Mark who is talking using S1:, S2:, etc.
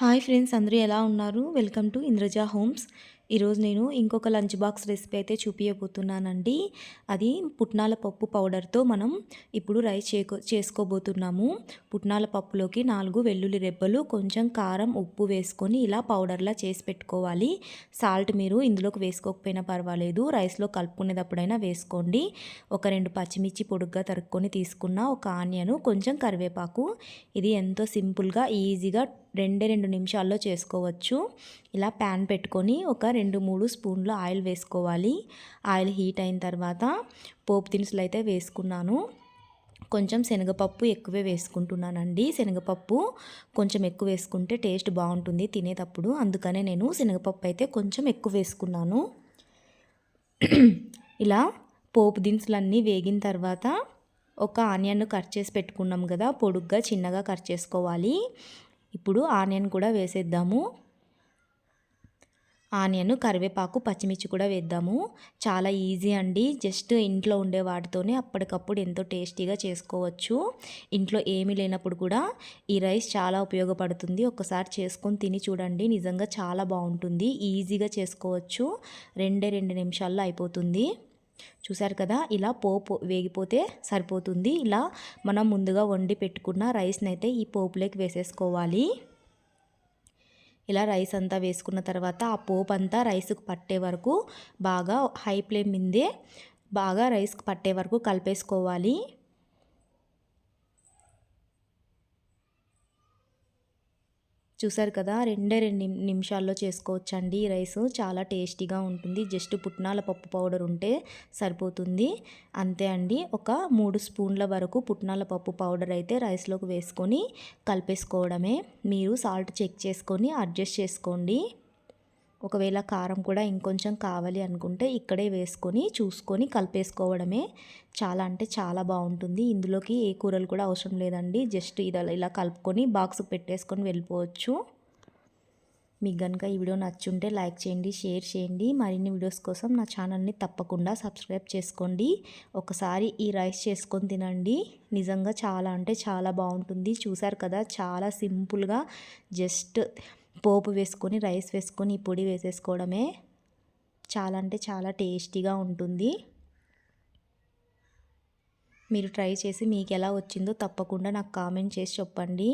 S1: Hi friends, అందరూ ఎలా ఉన్నారు? Welcome to Indraja homes. ఈరోజు నేను ఇంకొక లంచ్ బాక్స్ రెసిపీ అయితే చూపించబోతున్నానండి. అది పుట్నాల పప్పు పౌడర్తో మనం ఇప్పుడు రైస్ చేసుకోబోతున్నాము. పుట్నాల పప్పులోకి 4 వెల్లుల్లి రెబ్బలు, కొంచెం కారం, ఉప్పు వేసుకొని ఇలా పౌడర్లా చేసి పెట్టుకోవాలి. సాల్ట్ మీరు ఇందులోకి వేసుకోకపోయినా పర్వాలేదు, రైస్లో కలుపుకునేటప్పుడైనా వేసుకోండి. ఒక 2 పచ్చిమిర్చి పొడుగ్గా తరుక్కొని తీసుకున్న, ఒక ఆనియన్, కొంచెం కరివేపాకు. ఇది ఎంతో సింపుల్గా ఈజీగా 2 నిమిషాల్లో చేసుకోవచ్చు. ఇలా ప్యాన్ పెట్టుకొని ఒక 2-3 స్పూన్లు ఆయిల్ వేసుకోవాలి. ఆయిల్ హీట్ అయిన తర్వాత పోపు దినుసులు అయితే వేసుకున్నాను. కొంచెం శనగపప్పు ఎక్కువే వేసుకుంటున్నానండి. శనగపప్పు కొంచెం ఎక్కువ వేసుకుంటే టేస్ట్ బాగుంటుంది తినేటప్పుడు, అందుకనే నేను శనగపప్పు అయితే కొంచెం ఎక్కువ వేసుకున్నాను. ఇలా పోపు దినుసులన్నీ వేగిన తర్వాత ఒక ఆనియన్ కట్ చేసి పెట్టుకున్నాం కదా, పొడుగ్గా చిన్నగా కట్ చేసుకోవాలి. ఇప్పుడు ఆనియన్ కూడా వేసేద్దాము. ఆనియన్, కరివేపాకు, పచ్చిమిర్చి కూడా వేద్దాము. చాలా ఈజీ అండి. జస్ట్ ఇంట్లో ఉండే వాటితోనే అప్పటికప్పుడు ఎంతో టేస్టీగా చేసుకోవచ్చు. ఇంట్లో ఏమీ లేనప్పుడు కూడా ఈ రైస్ చాలా ఉపయోగపడుతుంది. ఒక్కసారి చేసుకొని తిని చూడండి, నిజంగా చాలా బాగుంటుంది. ఈజీగా చేసుకోవచ్చు. 2 నిమిషాల్లో అయిపోతుంది. చూసారు కదా, ఇలా పోపు వేగిపోతే సరిపోతుంది. ఇలా మనం ముందుగా వండి పెట్టుకున్న రైస్ని అయితే ఈ పోపులోకి వేసేసుకోవాలి. ఇలా రైస్ అంతా వేసుకున్న తర్వాత ఆ పోపు అంతా రైస్కి పట్టే వరకు బాగా హై ఫ్లేమ్ మీదే బాగా రైస్కి పట్టే వరకు కలిపేసుకోవాలి. చూసారు కదా, 2 నిమిషాల్లో చేసుకోవచ్చండి. ఈ రైస్ చాలా టేస్టీగా ఉంటుంది. జస్ట్ పుట్నాల పప్పు పౌడర్ ఉంటే సరిపోతుంది. అంతే అండి. ఒక 3 స్పూన్ల వరకు పుట్నాల పప్పు పౌడర్ అయితే రైస్లోకి వేసుకొని కలిపేసుకోవడమే. మీరు సాల్ట్ చెక్ చేసుకొని అడ్జస్ట్ చేసుకోండి. ఒకవేళ కారం కూడా ఇంకొంచెం కావాలి అనుకుంటే ఇక్కడే వేసుకొని చూసుకొని కలిపేసుకోవడమే. చాలా అంటే చాలా బాగుంటుంది. ఇందులోకి ఏ కూరలు కూడా అవసరం లేదండి. జస్ట్ ఇలా కలుపుకొని బాక్స్కి పెట్టేసుకొని వెళ్ళిపోవచ్చు. మీకు కనుక ఈ వీడియో నచ్చుంటే లైక్ చేయండి, షేర్ చేయండి. మరిన్ని వీడియోస్ కోసం నా ఛానల్ని తప్పకుండా సబ్స్క్రైబ్ చేసుకోండి. ఒకసారి ఈ రైస్ చేసుకొని తినండి, నిజంగా చాలా అంటే చాలా బాగుంటుంది. చూసారు కదా, చాలా సింపుల్గా జస్ట్ పోపు వేసుకొని రైస్ వేసుకొని ఈ పొడి వేసేసుకోవడమే. చాలా అంటే చాలా టేస్టీగా ఉంటుంది. మీరు ట్రై చేసి మీకు ఎలా వచ్చిందో తప్పకుండా నాకు కామెంట్ చేసి చెప్పండి.